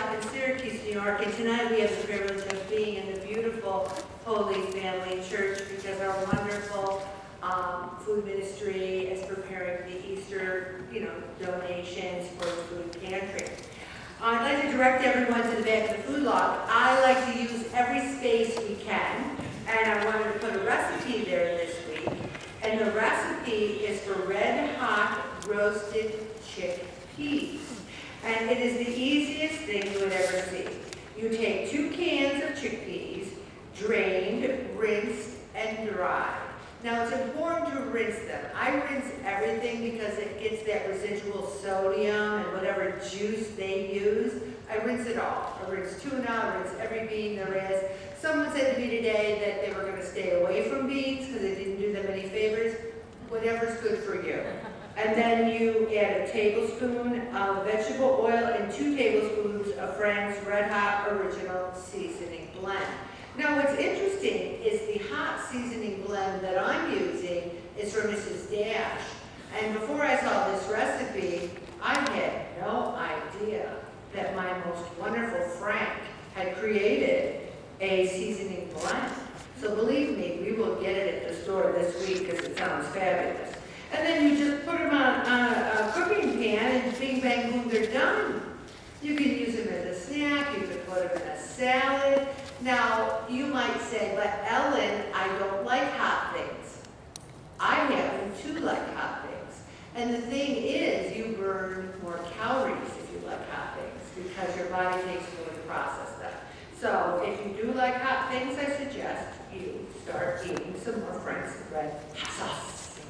up in Syracuse, New York, and tonight we have the privilege of being in the beautiful Holy Family Church because our wonderful food ministry is preparing the Easter, donations for the food pantry. I'd like to direct everyone to the back of the food log. I like to use every space we can, and I wanted to put a recipe there this week. And the recipe is for red hot roasted chickpeas. And it is the easiest thing you would ever see. You take 2 cans of chickpeas, drained, rinsed, and dried. Now it's important to rinse them. I rinse everything because it gets that residual sodium and whatever juice they use. I rinse it all. I rinse tuna, I rinse every bean there is. Someone said to me today that they were going to stay away from beans because it didn't do them any favors. Whatever's good for you. And then you add a tablespoon of vegetable oil and 2 tablespoons of Frank's Red Hot Original Seasoning Blend. Now what's interesting is the hot seasoning blend that I'm using is from Mrs. Dash. And before I saw this recipe, I had no idea that my most wonderful Frank had created a seasoning blend. So believe me, we will get it at the store this week because it sounds fabulous. And then you just put them on a cooking pan and bing, bang, boom, they're done. You can use them as a snack, you can put them in a salad. Now, you might say, but Ellen, I don't like hot things. I happen to like hot things. And the thing is, you burn more calories if you like hot things because your body takes more to process them. So if you do like hot things, I suggest you start eating some more Frank's Red Hot Sauce.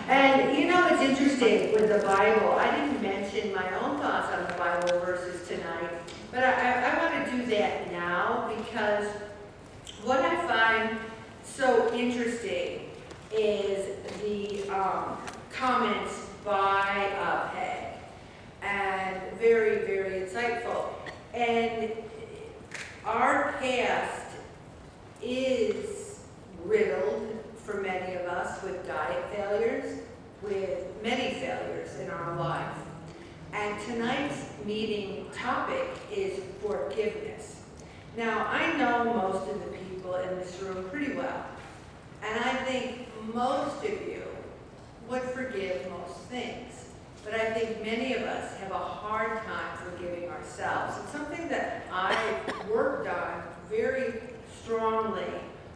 And it's interesting with the Bible. I didn't mention my own thoughts on the Bible verses tonight, but I want to do that now because what I find so interesting is the comments by Peg, and very, very insightful. And our past is riddled for many of us with diet failures, with many failures in our life. And tonight's meeting topic is forgiveness. Now, I know most of the people in this room pretty well, and I think most of you would forgive most things. But I think many of us have a hard time forgiving ourselves. It's something that I've worked on very strongly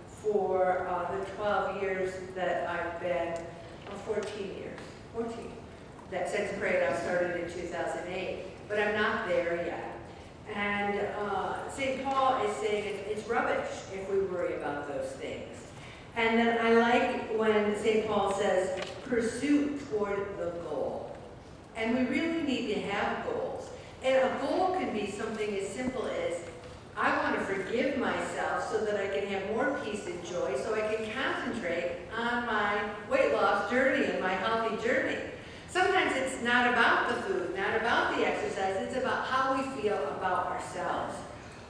for the 12 years that I've been, 14 years, that since Prado started in 2008, but I'm not there yet. And St. Paul is saying it's rubbish if we worry about those things. And then I like when St. Paul says, pursue toward the goal. And we really need to have goals. And a goal can be something as simple as, I want to forgive myself so that I can have more peace and joy, so I can concentrate on my weight loss journey and my healthy journey. Sometimes it's not about the food, not about the exercise, it's about how we feel about ourselves.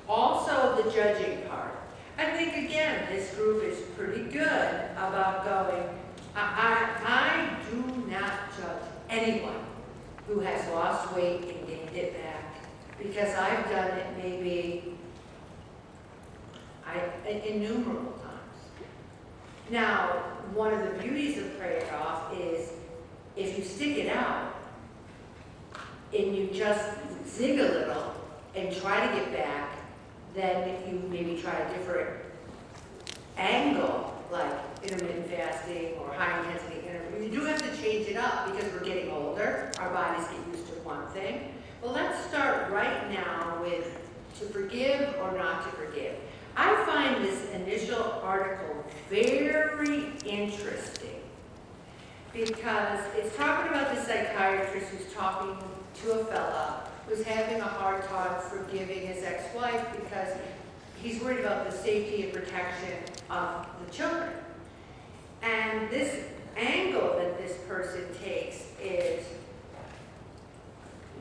Also, the judging part. I think, again, this group is pretty good about going, I do not judge anyone who has lost weight and gained it back, because I've done it maybe innumerable times. Now, one of the beauties of Pray It Off is if you stick it out and you just zig a little and try to get back, then you maybe try a different angle, like intermittent fasting or high intensity interval. You do have to change it up because we're getting older. Our bodies get used to one thing. But let's start right now with to forgive or not to forgive. I find this initial article very interesting because it's talking about the psychiatrist who's talking to a fella who's having a hard time forgiving his ex-wife because he's worried about the safety and protection of the children. And this angle that this person takes is,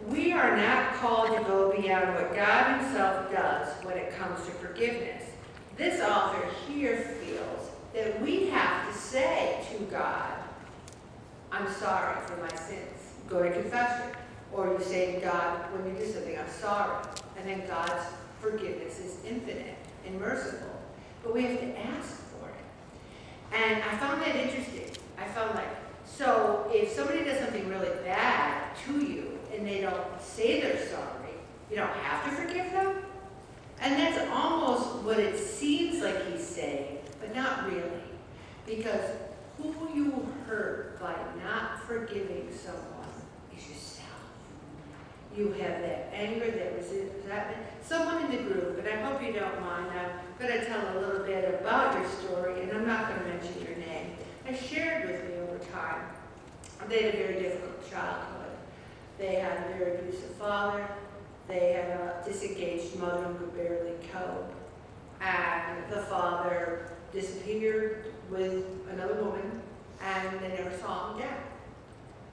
we are not called to go beyond what God Himself does when it comes to forgiveness. This author here feels that we have to say to God, I'm sorry for my sins. Go to confession. Or you say to God, when you do something, I'm sorry. And then God's forgiveness is infinite and merciful. But we have to ask for it. And I found that interesting. I found like, so if somebody does something really bad to you and they don't say they're sorry, you don't have to forgive them? And that's almost what it seems like he's saying, but not really. Because who you hurt by not forgiving someone is yourself. You have that anger, that resentment. Someone in the group, and I hope you don't mind, I'm going to tell a little bit about your story, and I'm not going to mention your name, has shared with me over time. They had a very difficult childhood. They had a very abusive father. They had a disengaged mother who could barely cope. And the father disappeared with another woman, and they never saw him again.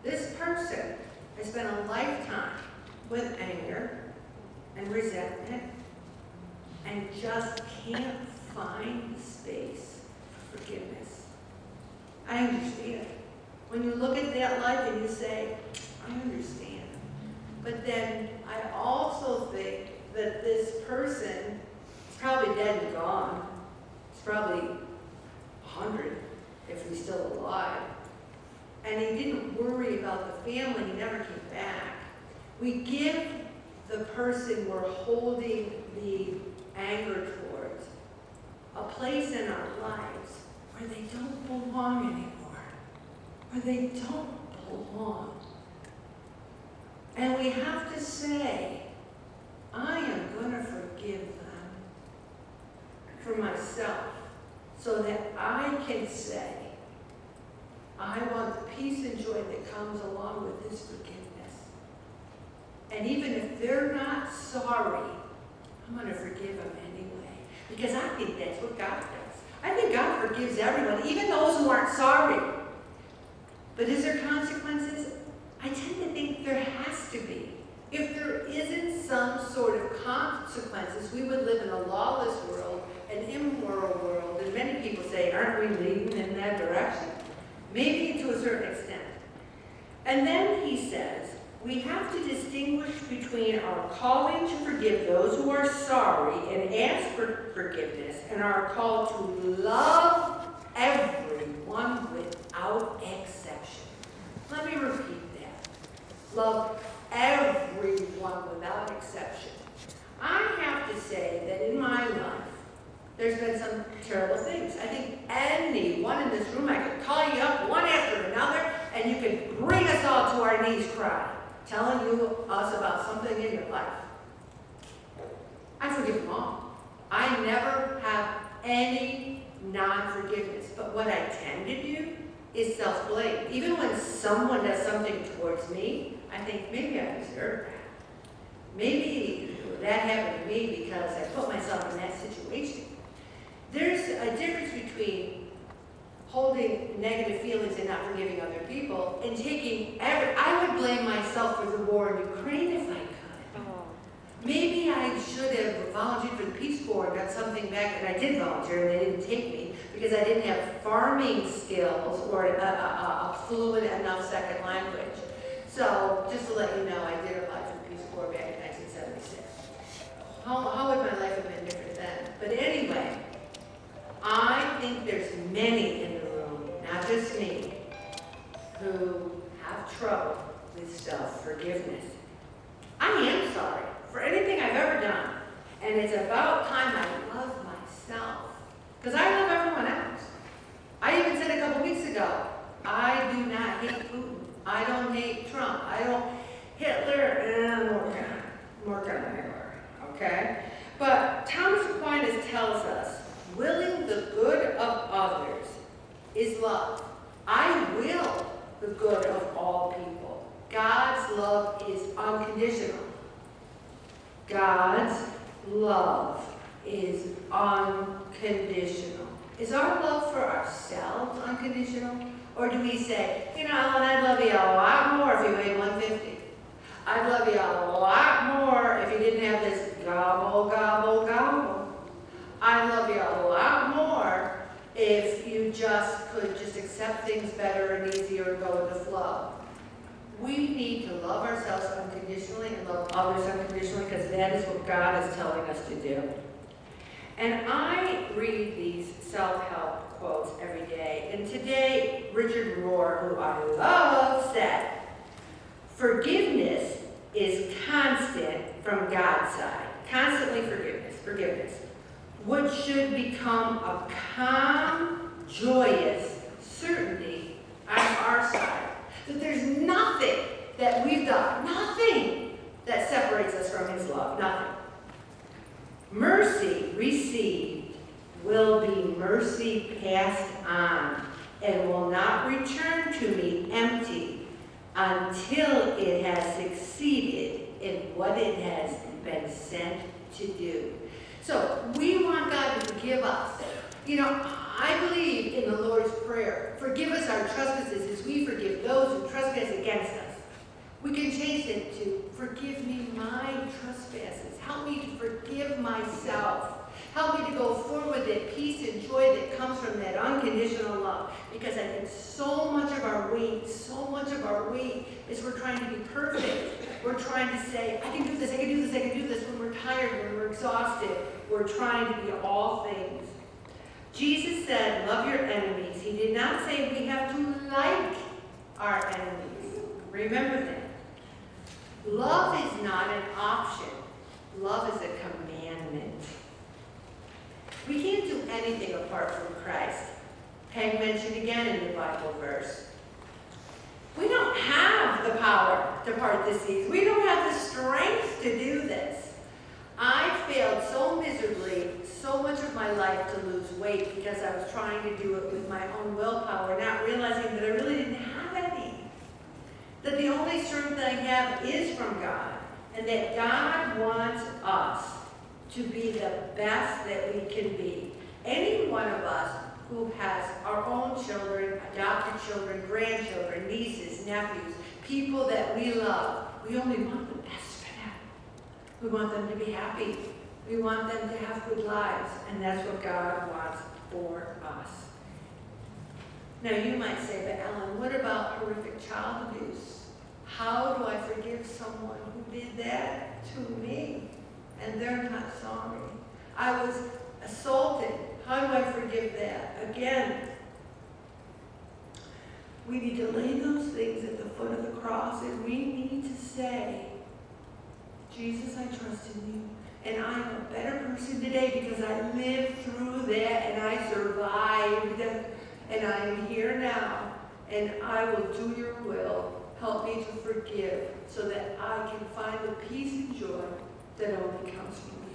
This person has spent a lifetime with anger and resentment and just can't find space for forgiveness. I understand. When you look at that life and you say, I understand. But then I also think that this person is probably dead and gone. He's probably 100 if he's still alive. And he didn't worry about the family. He never came back. We give the person we're holding the anger towards a place in our lives where they don't belong anymore, where they don't belong. And we have to say, I am going to forgive them for myself so that I can say, I want the peace and joy that comes along with this forgiveness. And even if they're not sorry, I'm going to forgive them anyway. Because I think that's what God does. I think God forgives everyone, even those who aren't sorry. But is there consequences? I tend to think there has to be. If there isn't some sort of consequences, we would live in a lawless world, an immoral world, and many people say, aren't we leading in that direction? Maybe to a certain extent. And then he says, we have to distinguish between our calling to forgive those who are sorry and ask for forgiveness and our call to love everyone without exception. Let me repeat that. Love everyone without exception. I have to say that in my life, there's been some terrible things. I think anyone in this room, I could call you up one after another, and you could bring us all to our knees crying, telling us about something in your life. I forgive them all. I never have any non-forgiveness. But what I tend to do is self-blame. Even when someone does something towards me, I think maybe I deserve that. Maybe that happened to me because I put myself in that situation. There's a difference between holding negative feelings and not forgiving other people and taking I would blame myself for the war in Ukraine if I could. Maybe I should have volunteered for the Peace Corps and got something back, and I did volunteer and they didn't take me because I didn't have farming skills or a fluent enough second language. So just to let you know, I did apply for the Peace Corps back in 1976. How would my life have been different then? But anyway, I think there's many in the room, not just me, who have trouble with self-forgiveness. I am sorry for anything I've ever done. And it's about time I love myself. Because I love everyone else. I even said a couple weeks ago, I do not hate Putin. I don't hate Trump. I don't Hitler, and I'm working on Hitler, okay? But Thomas Aquinas tells us, willing the good of others is love. I will the good of all people. God's love is unconditional. God's love is unconditional. Is our love for ourselves unconditional? Or do we say, you know, Ellen, I'd love you a lot more if you weighed 150. I'd love you a lot more if you didn't have this gobble, gobble, gobble. I'd love you a lot more if you could just accept things better and easier and go with the flow. We need to love ourselves unconditionally and love love others unconditionally, because that is what God is telling us to do. And I read these self-help quotes every day. And today, Richard Rohr, who I love, said, "Forgiveness is constant from God's side." Constantly forgiveness. What should become a calm, joyous certainty on our side. That there's nothing that we've done, nothing that separates us from His love, nothing. Mercy received will be mercy passed on and will not return to me empty until it has succeeded in what it has been sent to do. So we want God to forgive us. You know, I believe in the Lord's Prayer. Forgive us our trespasses as we forgive those who trespass against us. We can change it to, forgive me my trespasses. Help me to forgive myself. Help me to go forward with that peace and joy that comes from that unconditional love. Because I think so much of our weight is we're trying to be perfect. We're trying to say, I can do this, I can do this, I can do this. When we're tired, when we're exhausted, we're trying to be all things. Jesus said, love your enemies. He did not say we have to like our enemies. Remember that. Love is not an option. Love is a commandment. We can't do anything apart from Christ. Peg mentioned again in the Bible verse. We don't have the power to part the seas. We don't have the strength to do this. I failed so miserably so much of my life to lose weight because I was trying to do it with my own willpower, not realizing that I really didn't have any. That the only strength that I have is from God, and that God wants us to be the best that we can be. Any one of us who has our own children, adopted children, grandchildren, nieces, nephews, people that we love, we only want the best for them. We want them to be happy. We want them to have good lives, and that's what God wants for us. Now you might say, but Ellen, what about horrific child abuse? How do I forgive someone who did that to me and they're not sorry? I was assaulted. How do I forgive that? Again, we need to lay those things at the foot of the cross, and we need to say, Jesus, I trust in you, and I'm a better person today because I lived through that and I survived, and I am here now, and I will do your will. Help me to forgive so that I can find the peace and joy that only comes from you.